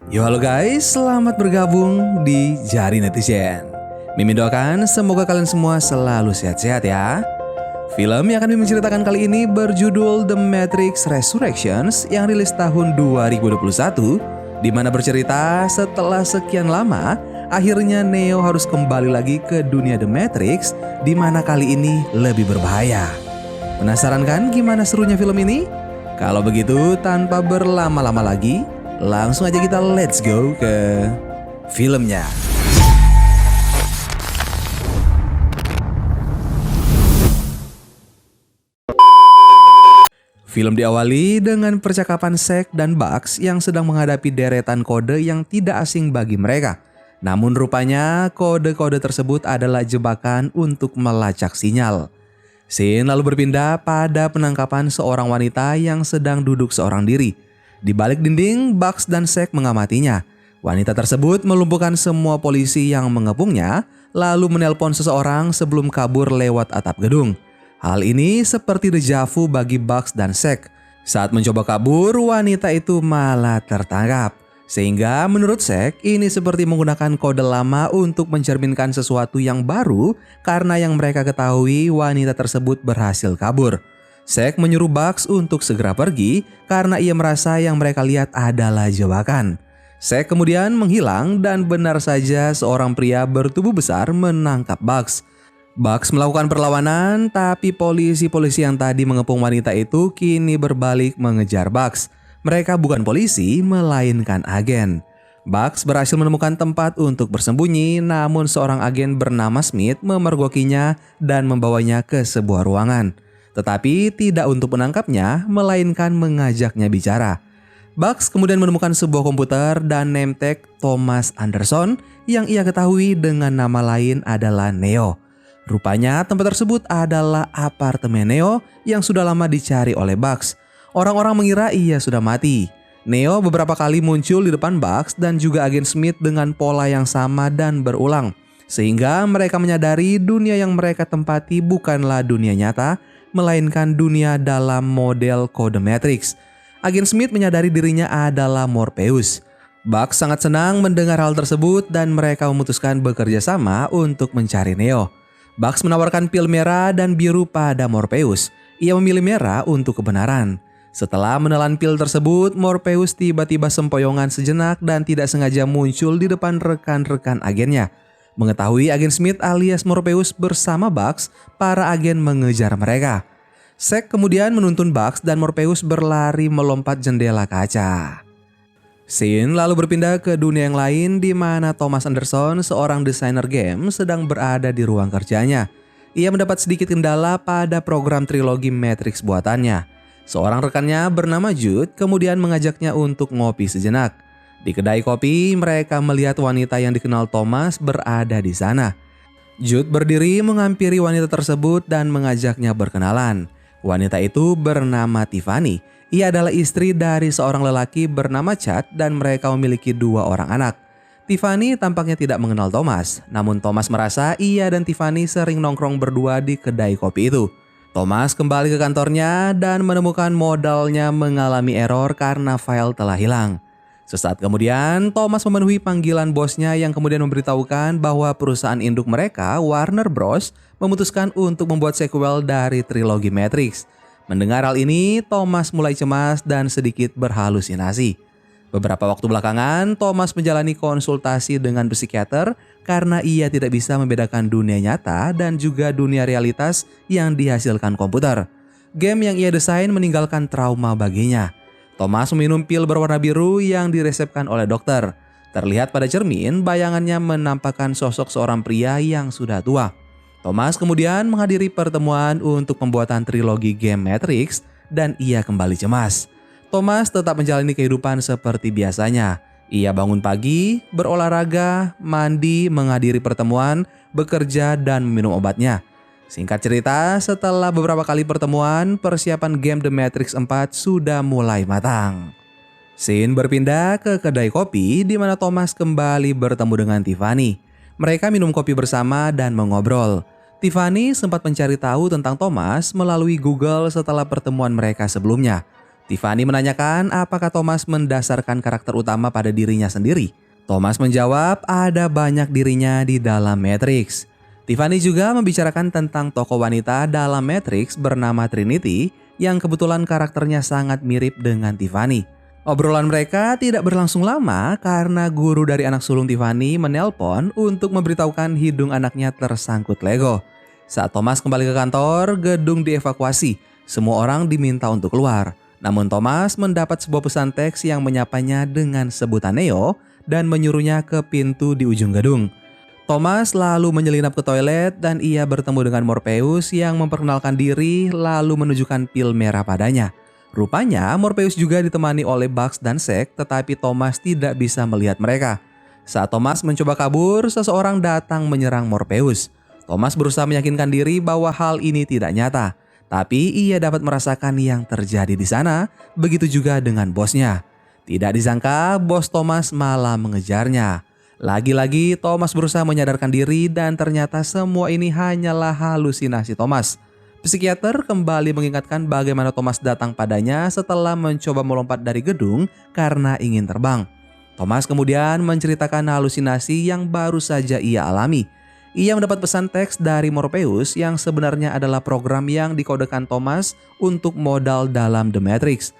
Yo halo guys, selamat bergabung di Jari Netizen. Mimin doakan semoga kalian semua selalu sehat-sehat ya. Film yang akan Mimin ceritakan kali ini berjudul The Matrix Resurrections yang rilis tahun 2021, di mana bercerita setelah sekian lama, akhirnya Neo harus kembali lagi ke dunia The Matrix, di mana kali ini lebih berbahaya. Penasaran kan gimana serunya film ini? Kalau begitu tanpa berlama-lama lagi, langsung aja kita let's go ke filmnya. Film diawali dengan percakapan Zack dan Bugs yang sedang menghadapi deretan kode yang tidak asing bagi mereka. Namun rupanya kode-kode tersebut adalah jebakan untuk melacak sinyal. Scene lalu berpindah pada penangkapan seorang wanita yang sedang duduk seorang diri. Di balik dinding, Bugs dan Zack mengamatinya. Wanita tersebut melumpuhkan semua polisi yang mengepungnya, lalu menelpon seseorang sebelum kabur lewat atap gedung. Hal ini seperti deja vu bagi Bugs dan Zack. Saat mencoba kabur, wanita itu malah tertangkap. Sehingga menurut Zack, ini seperti menggunakan kode lama untuk mencerminkan sesuatu yang baru karena yang mereka ketahui wanita tersebut berhasil kabur. Zack menyuruh Bugs untuk segera pergi karena ia merasa yang mereka lihat adalah jebakan. Zack kemudian menghilang dan benar saja seorang pria bertubuh besar menangkap Bugs. Bugs melakukan perlawanan, tapi polisi-polisi yang tadi mengepung wanita itu kini berbalik mengejar Bugs. Mereka bukan polisi, melainkan agen. Bugs berhasil menemukan tempat untuk bersembunyi, namun seorang agen bernama Smith memergokinya dan membawanya ke sebuah ruangan. Tetapi tidak untuk menangkapnya, melainkan mengajaknya bicara. Bugs kemudian menemukan sebuah komputer dan name tag Thomas Anderson yang ia ketahui dengan nama lain adalah Neo. Rupanya tempat tersebut adalah apartemen Neo yang sudah lama dicari oleh Bugs. Orang-orang mengira ia sudah mati. Neo beberapa kali muncul di depan Bugs dan juga agen Smith dengan pola yang sama dan berulang. Sehingga mereka menyadari dunia yang mereka tempati bukanlah dunia nyata, melainkan dunia dalam model kode Matrix. Agen Smith menyadari dirinya adalah Morpheus. Bugs sangat senang mendengar hal tersebut dan mereka memutuskan bekerja sama untuk mencari Neo. Bugs menawarkan pil merah dan biru pada Morpheus. Ia memilih merah untuk kebenaran. Setelah menelan pil tersebut, Morpheus tiba-tiba sempoyongan sejenak dan tidak sengaja muncul di depan rekan-rekan agennya. Mengetahui agen Smith alias Morpheus bersama Bugs, para agen mengejar mereka. Zack kemudian menuntun Bugs dan Morpheus berlari melompat jendela kaca. Scene lalu berpindah ke dunia yang lain di mana Thomas Anderson, seorang desainer game, sedang berada di ruang kerjanya. Ia mendapat sedikit kendala pada program trilogi Matrix buatannya. Seorang rekannya bernama Jude kemudian mengajaknya untuk ngopi sejenak. Di kedai kopi, mereka melihat wanita yang dikenal Thomas berada di sana. Jude berdiri menghampiri wanita tersebut dan mengajaknya berkenalan. Wanita itu bernama Tiffany. Ia adalah istri dari seorang lelaki bernama Chad dan mereka memiliki 2 orang anak. Tiffany tampaknya tidak mengenal Thomas, namun Thomas merasa ia dan Tiffany sering nongkrong berdua di kedai kopi itu. Thomas kembali ke kantornya dan menemukan modalnya mengalami error karena file telah hilang. Sesaat kemudian, Thomas memenuhi panggilan bosnya yang kemudian memberitahukan bahwa perusahaan induk mereka, Warner Bros., memutuskan untuk membuat sequel dari trilogi Matrix. Mendengar hal ini, Thomas mulai cemas dan sedikit berhalusinasi. Beberapa waktu belakangan, Thomas menjalani konsultasi dengan psikiater karena ia tidak bisa membedakan dunia nyata dan juga dunia realitas yang dihasilkan komputer. Game yang ia desain meninggalkan trauma baginya. Thomas meminum pil berwarna biru yang diresepkan oleh dokter. Terlihat pada cermin, bayangannya menampakkan sosok seorang pria yang sudah tua. Thomas kemudian menghadiri pertemuan untuk pembuatan trilogi game Matrix dan ia kembali cemas. Thomas tetap menjalani kehidupan seperti biasanya. Ia bangun pagi, berolahraga, mandi, menghadiri pertemuan, bekerja, dan minum obatnya. Singkat cerita, setelah beberapa kali pertemuan, persiapan game The Matrix 4 sudah mulai matang. Scene berpindah ke kedai kopi di mana Thomas kembali bertemu dengan Tiffany. Mereka minum kopi bersama dan mengobrol. Tiffany sempat mencari tahu tentang Thomas melalui Google setelah pertemuan mereka sebelumnya. Tiffany menanyakan apakah Thomas mendasarkan karakter utama pada dirinya sendiri. Thomas menjawab ada banyak dirinya di dalam Matrix. Tiffany juga membicarakan tentang tokoh wanita dalam Matrix bernama Trinity yang kebetulan karakternya sangat mirip dengan Tiffany. Obrolan mereka tidak berlangsung lama karena guru dari anak sulung Tiffany menelpon untuk memberitahukan hidung anaknya tersangkut Lego. Saat Thomas kembali ke kantor, gedung dievakuasi. Semua orang diminta untuk keluar. Namun Thomas mendapat sebuah pesan teks yang menyapanya dengan sebutan Neo dan menyuruhnya ke pintu di ujung gedung. Thomas lalu menyelinap ke toilet dan ia bertemu dengan Morpheus yang memperkenalkan diri lalu menunjukkan pil merah padanya. Rupanya Morpheus juga ditemani oleh Bugs dan Zack, tetapi Thomas tidak bisa melihat mereka. Saat Thomas mencoba kabur, seseorang datang menyerang Morpheus. Thomas berusaha meyakinkan diri bahwa hal ini tidak nyata. Tapi ia dapat merasakan yang terjadi di sana, begitu juga dengan bosnya. Tidak disangka bos Thomas malah mengejarnya. Lagi-lagi Thomas berusaha menyadarkan diri dan ternyata semua ini hanyalah halusinasi Thomas. Psikiater kembali mengingatkan bagaimana Thomas datang padanya setelah mencoba melompat dari gedung karena ingin terbang. Thomas kemudian menceritakan halusinasi yang baru saja ia alami. Ia mendapat pesan teks dari Morpheus yang sebenarnya adalah program yang dikodekan Thomas untuk modal dalam The Matrix.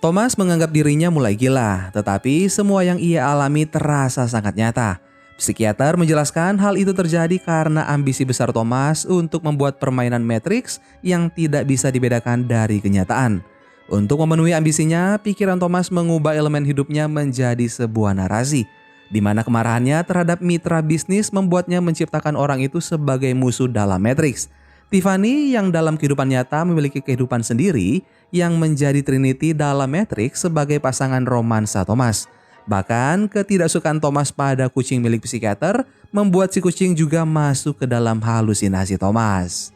Thomas menganggap dirinya mulai gila, tetapi semua yang ia alami terasa sangat nyata. Psikiater menjelaskan hal itu terjadi karena ambisi besar Thomas untuk membuat permainan Matrix yang tidak bisa dibedakan dari kenyataan. Untuk memenuhi ambisinya, pikiran Thomas mengubah elemen hidupnya menjadi sebuah narasi, di mana kemarahannya terhadap mitra bisnis membuatnya menciptakan orang itu sebagai musuh dalam Matrix. Tiffany yang dalam kehidupan nyata memiliki kehidupan sendiri yang menjadi Trinity dalam Matrix sebagai pasangan romansa Thomas. Bahkan ketidaksukaan Thomas pada kucing milik psikiater membuat si kucing juga masuk ke dalam halusinasi Thomas.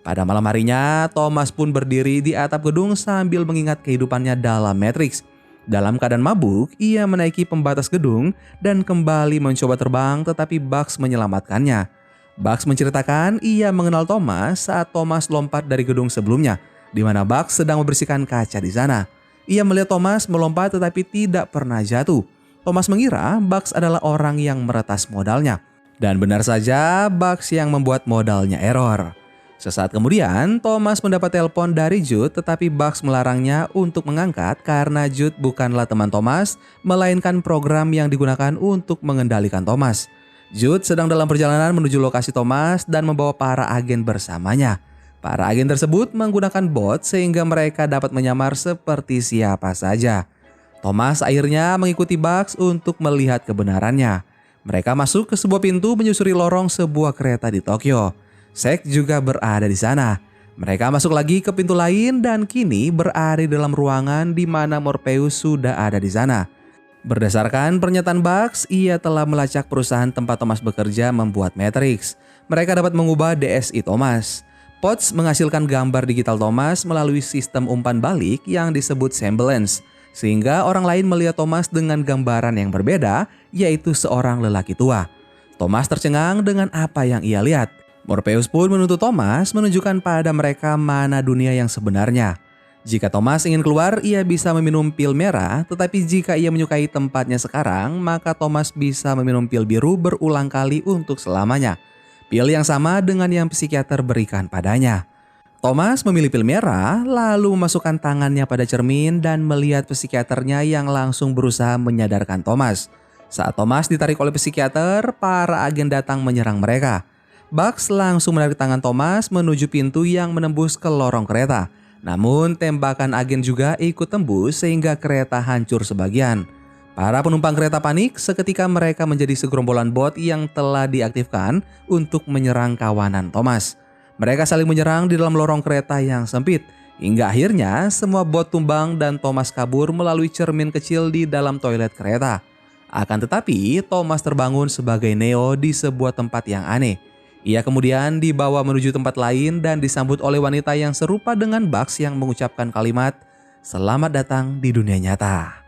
Pada malam harinya, Thomas pun berdiri di atap gedung sambil mengingat kehidupannya dalam Matrix. Dalam keadaan mabuk, ia menaiki pembatas gedung dan kembali mencoba terbang tetapi Bugs menyelamatkannya. Bugs menceritakan ia mengenal Thomas saat Thomas lompat dari gedung sebelumnya, di mana Bugs sedang membersihkan kaca di sana. Ia melihat Thomas melompat tetapi tidak pernah jatuh. Thomas mengira Bugs adalah orang yang meretas modalnya. Dan benar saja Bugs yang membuat modalnya error. Sesaat kemudian, Thomas mendapat telepon dari Jude tetapi Bugs melarangnya untuk mengangkat karena Jude bukanlah teman Thomas, melainkan program yang digunakan untuk mengendalikan Thomas. Jude sedang dalam perjalanan menuju lokasi Thomas dan membawa para agen bersamanya. Para agen tersebut menggunakan bot sehingga mereka dapat menyamar seperti siapa saja. Thomas akhirnya mengikuti Bugs untuk melihat kebenarannya. Mereka masuk ke sebuah pintu menyusuri lorong sebuah kereta di Tokyo. Zack juga berada di sana. Mereka masuk lagi ke pintu lain dan kini berada di dalam ruangan di mana Morpheus sudah ada di sana. Berdasarkan pernyataan Bugs, ia telah melacak perusahaan tempat Thomas bekerja membuat Matrix. Mereka dapat mengubah DSI Thomas. Potts menghasilkan gambar digital Thomas melalui sistem umpan balik yang disebut semblance, sehingga orang lain melihat Thomas dengan gambaran yang berbeda, yaitu seorang lelaki tua. Thomas tercengang dengan apa yang ia lihat. Morpheus pun menuntut Thomas menunjukkan pada mereka mana dunia yang sebenarnya. Jika Thomas ingin keluar, ia bisa meminum pil merah, tetapi jika ia menyukai tempatnya sekarang, maka Thomas bisa meminum pil biru berulang kali untuk selamanya. Pil yang sama dengan yang psikiater berikan padanya. Thomas memilih pil merah, lalu memasukkan tangannya pada cermin dan melihat psikiaternya yang langsung berusaha menyadarkan Thomas. Saat Thomas ditarik oleh psikiater, para agen datang menyerang mereka. Bugs langsung menarik tangan Thomas menuju pintu yang menembus ke lorong kereta. Namun tembakan agen juga ikut tembus sehingga kereta hancur sebagian. Para penumpang kereta panik seketika mereka menjadi segerombolan bot yang telah diaktifkan untuk menyerang kawanan Thomas. Mereka saling menyerang di dalam lorong kereta yang sempit. Hingga akhirnya semua bot tumbang dan Thomas kabur melalui cermin kecil di dalam toilet kereta. Akan tetapi Thomas terbangun sebagai Neo di sebuah tempat yang aneh. Ia kemudian dibawa menuju tempat lain dan disambut oleh wanita yang serupa dengan Bugs yang mengucapkan kalimat, "Selamat datang di dunia nyata."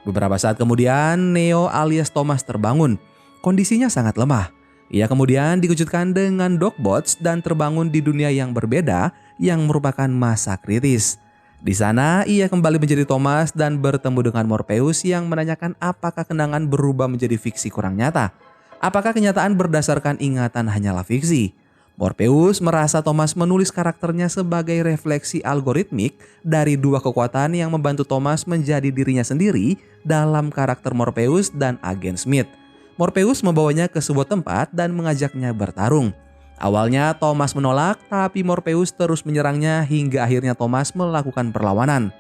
Beberapa saat kemudian, Neo alias Thomas terbangun. Kondisinya sangat lemah. Ia kemudian dikejutkan dengan Dogbots dan terbangun di dunia yang berbeda yang merupakan masa kritis. Di sana ia kembali menjadi Thomas dan bertemu dengan Morpheus yang menanyakan apakah kenangan berubah menjadi fiksi kurang nyata. Apakah kenyataan berdasarkan ingatan hanyalah fiksi? Morpheus merasa Thomas menulis karakternya sebagai refleksi algoritmik dari dua kekuatan yang membantu Thomas menjadi dirinya sendiri dalam karakter Morpheus dan Agen Smith. Morpheus membawanya ke sebuah tempat dan mengajaknya bertarung. Awalnya Thomas menolak, tapi Morpheus terus menyerangnya hingga akhirnya Thomas melakukan perlawanan.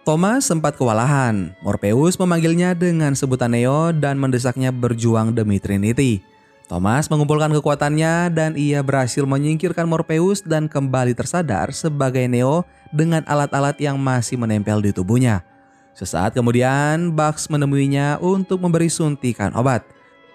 Thomas sempat kewalahan. Morpheus memanggilnya dengan sebutan Neo dan mendesaknya berjuang demi Trinity. Thomas mengumpulkan kekuatannya dan ia berhasil menyingkirkan Morpheus dan kembali tersadar sebagai Neo dengan alat-alat yang masih menempel di tubuhnya. Sesaat kemudian, Bugs menemuinya untuk memberi suntikan obat.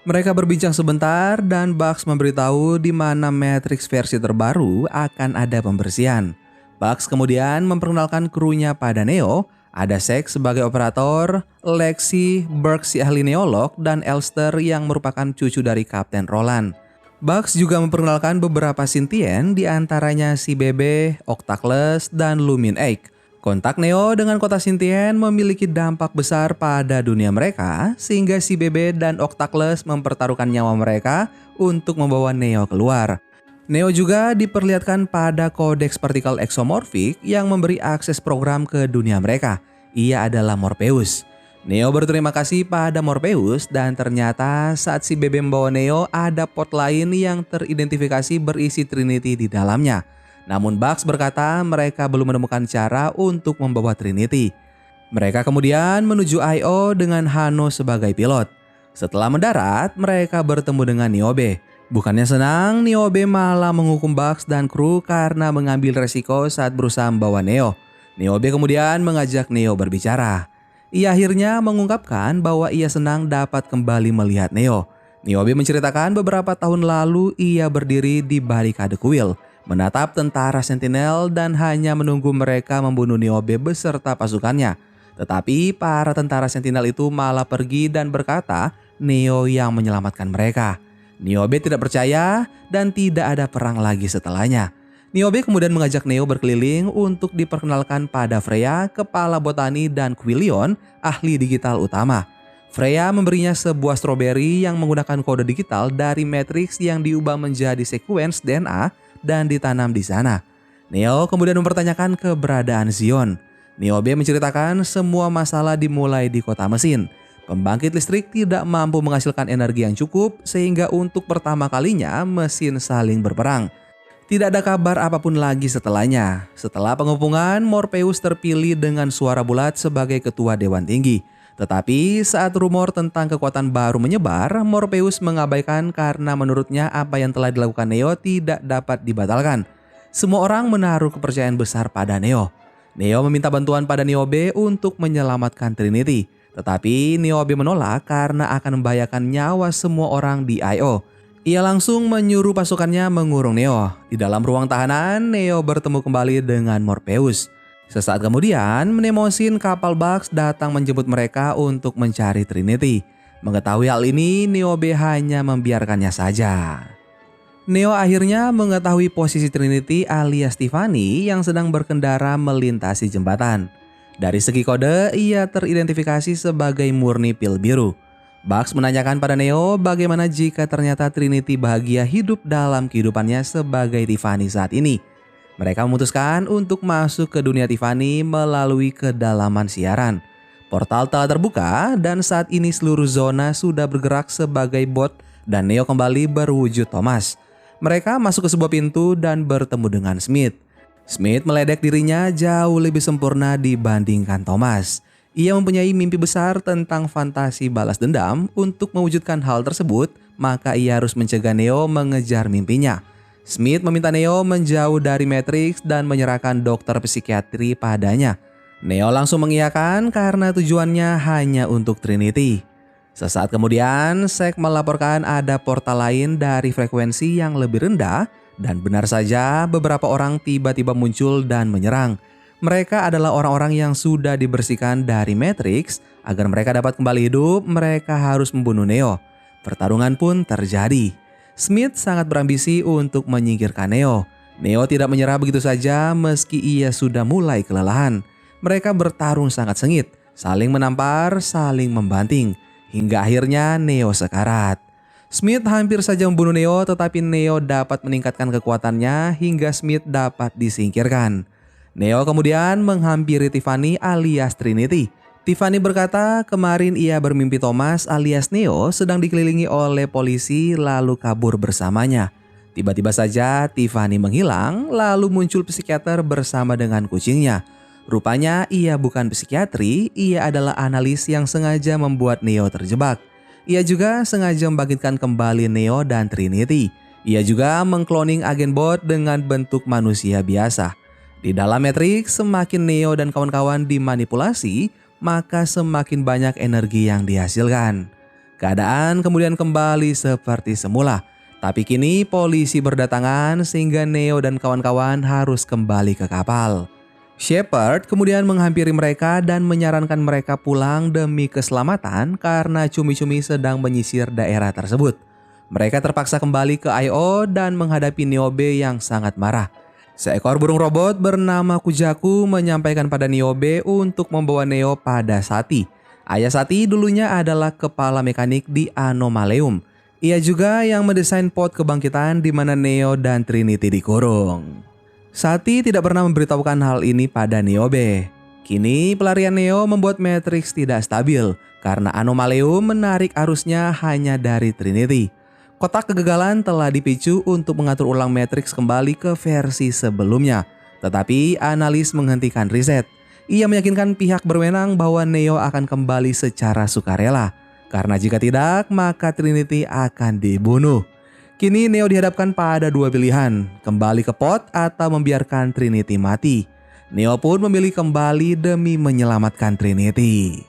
Mereka berbincang sebentar dan Bugs memberitahu di mana Matrix versi terbaru akan ada pembersihan. Bugs kemudian memperkenalkan krunya pada Neo, ada Zack sebagai operator, Lexi, Burke si ahli neolog, dan Elster yang merupakan cucu dari Kapten Roland. Bugs juga memperkenalkan beberapa Sentient, diantaranya si Bebe, Octaclus, dan Lumin Egg. Kontak Neo dengan kota Sentient memiliki dampak besar pada dunia mereka, sehingga si Bebe dan Octaclus mempertaruhkan nyawa mereka untuk membawa Neo keluar. Neo juga diperlihatkan pada kodeks partikel exomorphic yang memberi akses program ke dunia mereka. Ia adalah Morpheus. Neo berterima kasih pada Morpheus dan ternyata saat si Bebe membawa Neo ada pot lain yang teridentifikasi berisi Trinity di dalamnya. Namun Bugs berkata mereka belum menemukan cara untuk membawa Trinity. Mereka kemudian menuju I.O. dengan Hano sebagai pilot. Setelah mendarat, mereka bertemu dengan Niobe. Bukannya senang, Niobe malah menghukum Bugs dan kru karena mengambil resiko saat berusaha membawa Neo. Niobe kemudian mengajak Neo berbicara. Ia akhirnya mengungkapkan bahwa ia senang dapat kembali melihat Neo. Niobe menceritakan beberapa tahun lalu ia berdiri di barikade kuil, menatap tentara Sentinel dan hanya menunggu mereka membunuh Niobe beserta pasukannya. Tetapi para tentara Sentinel itu malah pergi dan berkata Neo yang menyelamatkan mereka. Niobe tidak percaya dan tidak ada perang lagi setelahnya. Niobe kemudian mengajak Neo berkeliling untuk diperkenalkan pada Freya, kepala botani, dan Quillion, ahli digital utama. Freya memberinya sebuah stroberi yang menggunakan kode digital dari Matrix yang diubah menjadi sekuens DNA dan ditanam di sana. Neo kemudian mempertanyakan keberadaan Zion. Niobe menceritakan semua masalah dimulai di kota mesin. Pembangkit listrik tidak mampu menghasilkan energi yang cukup sehingga untuk pertama kalinya mesin saling berperang. Tidak ada kabar apapun lagi setelahnya. Setelah pengepungan, Morpheus terpilih dengan suara bulat sebagai ketua Dewan Tinggi. Tetapi saat rumor tentang kekuatan baru menyebar, Morpheus mengabaikan karena menurutnya apa yang telah dilakukan Neo tidak dapat dibatalkan. Semua orang menaruh kepercayaan besar pada Neo. Neo meminta bantuan pada Niobe untuk menyelamatkan Trinity. Tetapi Niobe menolak karena akan membahayakan nyawa semua orang di I.O. Ia langsung menyuruh pasukannya mengurung Neo. Di dalam ruang tahanan, Neo bertemu kembali dengan Morpheus. Sesaat kemudian, Mnemosyne kapal Bugs datang menjemput mereka untuk mencari Trinity. Mengetahui hal ini, Niobe hanya membiarkannya saja. Neo akhirnya mengetahui posisi Trinity alias Tiffany yang sedang berkendara melintasi jembatan. Dari segi kode, ia teridentifikasi sebagai murni pil biru. Bugs menanyakan pada Neo bagaimana jika ternyata Trinity bahagia hidup dalam kehidupannya sebagai Tiffany saat ini. Mereka memutuskan untuk masuk ke dunia Tiffany melalui kedalaman siaran. Portal telah terbuka dan saat ini seluruh zona sudah bergerak sebagai bot dan Neo kembali berwujud Thomas. Mereka masuk ke sebuah pintu dan bertemu dengan Smith. Smith meledek dirinya jauh lebih sempurna dibandingkan Thomas. Ia mempunyai mimpi besar tentang fantasi balas dendam. Untuk mewujudkan hal tersebut, maka ia harus mencegah Neo mengejar mimpinya. Smith meminta Neo menjauh dari Matrix dan menyerahkan dokter psikiatri padanya. Neo langsung mengiyakan karena tujuannya hanya untuk Trinity. Sesaat kemudian, Zack melaporkan ada portal lain dari frekuensi yang lebih rendah dan benar saja beberapa orang tiba-tiba muncul dan menyerang. Mereka adalah orang-orang yang sudah dibersihkan dari Matrix. Agar mereka dapat kembali hidup, mereka harus membunuh Neo. Pertarungan pun terjadi. Smith sangat berambisi untuk menyingkirkan Neo. Neo tidak menyerah begitu saja meski ia sudah mulai kelelahan. Mereka bertarung sangat sengit, saling menampar, saling membanting, hingga akhirnya Neo sekarat. Smith hampir saja membunuh Neo, tetapi Neo dapat meningkatkan kekuatannya hingga Smith dapat disingkirkan. Neo kemudian menghampiri Tiffany alias Trinity. Tiffany berkata kemarin ia bermimpi Thomas alias Neo sedang dikelilingi oleh polisi lalu kabur bersamanya. Tiba-tiba saja Tiffany menghilang lalu muncul psikiater bersama dengan kucingnya. Rupanya ia bukan psikiatri, ia adalah analis yang sengaja membuat Neo terjebak. Ia juga sengaja membangkitkan kembali Neo dan Trinity. Ia juga mengkloning agen bot dengan bentuk manusia biasa. Di dalam Matrix, semakin Neo dan kawan-kawan dimanipulasi, maka semakin banyak energi yang dihasilkan. Keadaan kemudian kembali seperti semula. Tapi kini polisi berdatangan sehingga Neo dan kawan-kawan harus kembali ke kapal. Shepard kemudian menghampiri mereka dan menyarankan mereka pulang demi keselamatan karena cumi-cumi sedang menyisir daerah tersebut. Mereka terpaksa kembali ke I.O. dan menghadapi Niobe yang sangat marah. Seekor burung robot bernama Kujaku menyampaikan pada Niobe untuk membawa Neo pada Sati. Ayah Sati dulunya adalah kepala mekanik di Anomaleum. Ia juga yang mendesain pod kebangkitan di mana Neo dan Trinity dikurung. Sati tidak pernah memberitahukan hal ini pada Niobe. Kini pelarian Neo membuat Matrix tidak stabil karena Anomaleum menarik arusnya hanya dari Trinity. Kotak kegagalan telah dipicu untuk mengatur ulang Matrix kembali ke versi sebelumnya. Tetapi analis menghentikan riset. Ia meyakinkan pihak berwenang bahwa Neo akan kembali secara sukarela. Karena jika tidak, maka Trinity akan dibunuh. Kini Neo dihadapkan pada dua pilihan, kembali ke pod atau membiarkan Trinity mati. Neo pun memilih kembali demi menyelamatkan Trinity.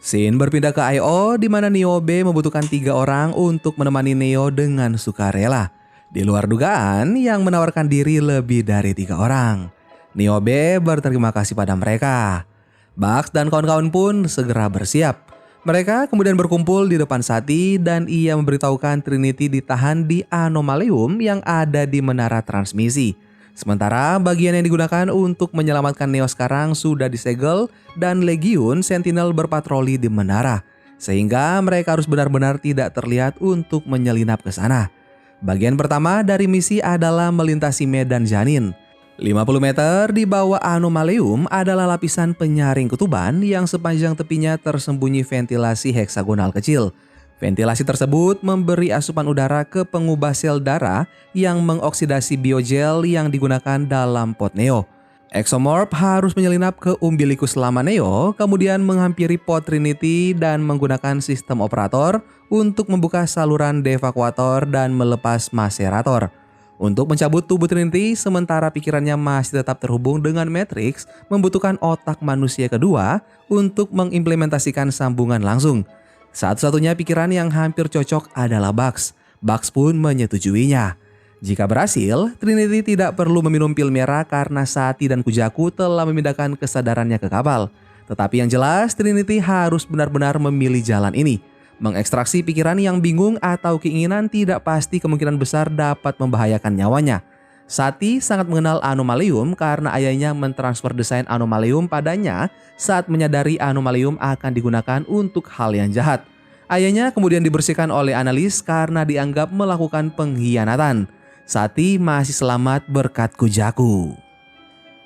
Scene berpindah ke I.O. di mana Niobe membutuhkan 3 orang untuk menemani Neo dengan sukarela. Di luar dugaan yang menawarkan diri lebih dari 3 orang. Niobe berterima kasih pada mereka. Bugs dan kawan-kawan pun segera bersiap. Mereka kemudian berkumpul di depan Sati dan ia memberitahukan Trinity ditahan di Anomaleum yang ada di menara transmisi. Sementara bagian yang digunakan untuk menyelamatkan Neo sekarang sudah disegel dan Legiun Sentinel berpatroli di menara. Sehingga mereka harus benar-benar tidak terlihat untuk menyelinap ke sana. Bagian pertama dari misi adalah melintasi medan janin. 50 meter di bawah Anomaleum adalah lapisan penyaring ketuban yang sepanjang tepinya tersembunyi ventilasi heksagonal kecil. Ventilasi tersebut memberi asupan udara ke pengubah sel darah yang mengoksidasi biogel yang digunakan dalam pod Neo. Exomorph harus menyelinap ke umbilikus lama Neo, kemudian menghampiri pod Trinity dan menggunakan sistem operator untuk membuka saluran devakuator dan melepas macerator. Untuk mencabut tubuh Trinity, sementara pikirannya masih tetap terhubung dengan Matrix, membutuhkan otak manusia kedua untuk mengimplementasikan sambungan langsung. Satu-satunya pikiran yang hampir cocok adalah Bugs. Bugs pun menyetujuinya. Jika berhasil, Trinity tidak perlu meminum pil merah karena Sati dan Kujaku telah memindahkan kesadarannya ke kapal. Tetapi yang jelas, Trinity harus benar-benar memilih jalan ini. Mengekstraksi pikiran yang bingung atau keinginan tidak pasti kemungkinan besar dapat membahayakan nyawanya. Sati sangat mengenal Anomaleum karena ayahnya mentransfer desain Anomaleum padanya saat menyadari Anomaleum akan digunakan untuk hal yang jahat. Ayahnya kemudian dibersihkan oleh analis karena dianggap melakukan pengkhianatan. Sati masih selamat berkat Kujaku.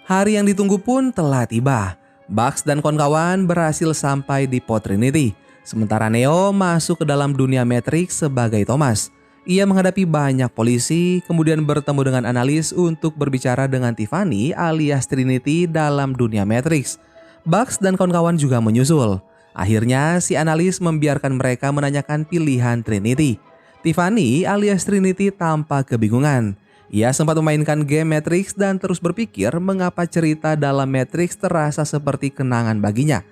Hari yang ditunggu pun telah tiba. Bugs dan kawan-kawan berhasil sampai di pod Trinity. Sementara Neo masuk ke dalam dunia Matrix sebagai Thomas. Ia menghadapi banyak polisi, kemudian bertemu dengan analis untuk berbicara dengan Tiffany alias Trinity dalam dunia Matrix. Bugs dan kawan-kawan juga menyusul. Akhirnya si analis membiarkan mereka menanyakan pilihan Trinity. Tiffany alias Trinity tampak kebingungan. Ia sempat memainkan game Matrix dan terus berpikir mengapa cerita dalam Matrix terasa seperti kenangan baginya.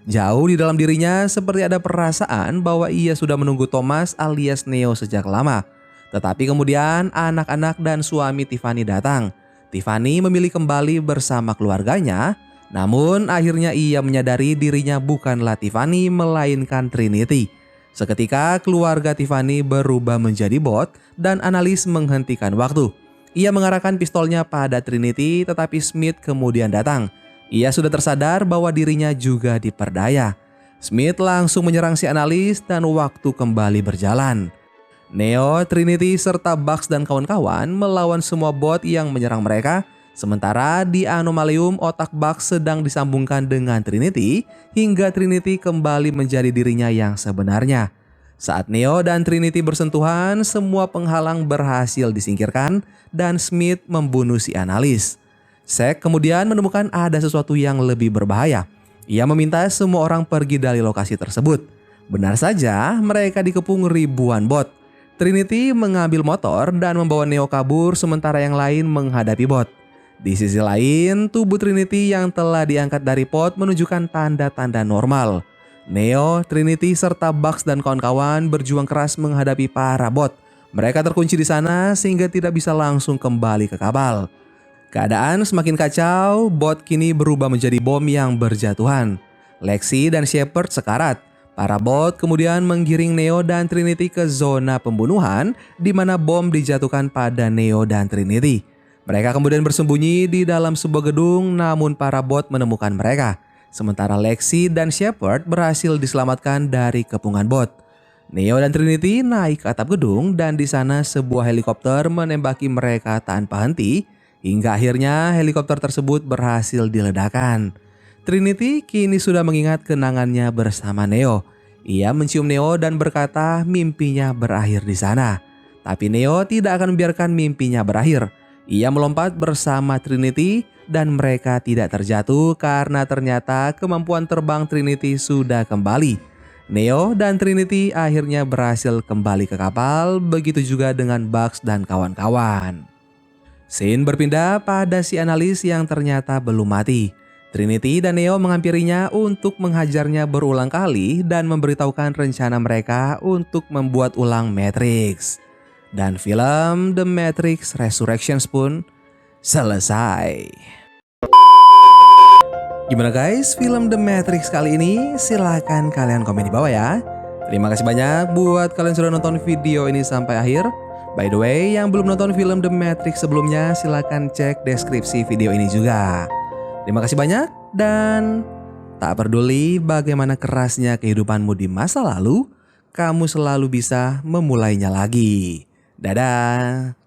Jauh di dalam dirinya seperti ada perasaan bahwa ia sudah menunggu Thomas alias Neo sejak lama. Tetapi kemudian anak-anak dan suami Tiffany datang. Tiffany memilih kembali bersama keluarganya. Namun akhirnya ia menyadari dirinya bukanlah Tiffany melainkan Trinity. Seketika keluarga Tiffany berubah menjadi bot dan analis menghentikan waktu. Ia mengarahkan pistolnya pada Trinity tetapi Smith kemudian datang. Ia sudah tersadar bahwa dirinya juga diperdaya. Smith langsung menyerang si analis dan waktu kembali berjalan. Neo, Trinity, serta Bugs dan kawan-kawan melawan semua bot yang menyerang mereka. Sementara di anomalium, otak Bugs sedang disambungkan dengan Trinity hingga Trinity kembali menjadi dirinya yang sebenarnya. Saat Neo dan Trinity bersentuhan, semua penghalang berhasil disingkirkan dan Smith membunuh si analis. Zack kemudian menemukan ada sesuatu yang lebih berbahaya. Ia meminta semua orang pergi dari lokasi tersebut. Benar saja, mereka dikepung ribuan bot. Trinity mengambil motor dan membawa Neo kabur sementara yang lain menghadapi bot. Di sisi lain, tubuh Trinity yang telah diangkat dari pot menunjukkan tanda-tanda normal. Neo, Trinity, serta Bugs dan kawan-kawan berjuang keras menghadapi para bot. Mereka terkunci di sana sehingga tidak bisa langsung kembali ke kapal. Keadaan semakin kacau, bot kini berubah menjadi bom yang berjatuhan. Lexi dan Shepard sekarat. Para bot kemudian menggiring Neo dan Trinity ke zona pembunuhan di mana bom dijatuhkan pada Neo dan Trinity. Mereka kemudian bersembunyi di dalam sebuah gedung namun para bot menemukan mereka. Sementara Lexi dan Shepard berhasil diselamatkan dari kepungan bot. Neo dan Trinity naik ke atap gedung dan di sana sebuah helikopter menembaki mereka tanpa henti hingga akhirnya helikopter tersebut berhasil diledakkan. Trinity kini sudah mengingat kenangannya bersama Neo. Ia mencium Neo dan berkata mimpinya berakhir di sana. Tapi Neo tidak akan membiarkan mimpinya berakhir. Ia melompat bersama Trinity dan mereka tidak terjatuh karena ternyata kemampuan terbang Trinity sudah kembali. Neo dan Trinity akhirnya berhasil kembali ke kapal, begitu juga dengan Bugs dan kawan-kawan. Scene berpindah pada si analis yang ternyata belum mati. Trinity dan Neo menghampirinya untuk menghajarnya berulang kali dan memberitahukan rencana mereka untuk membuat ulang Matrix. Dan film The Matrix Resurrections pun selesai. Gimana guys film The Matrix kali ini? Silahkan kalian komen di bawah ya. Terima kasih banyak buat kalian sudah nonton video ini sampai akhir. By the way, yang belum nonton film The Matrix sebelumnya silahkan cek deskripsi video ini juga. Terima kasih banyak dan tak peduli bagaimana kerasnya kehidupanmu di masa lalu, kamu selalu bisa memulainya lagi. Dadah.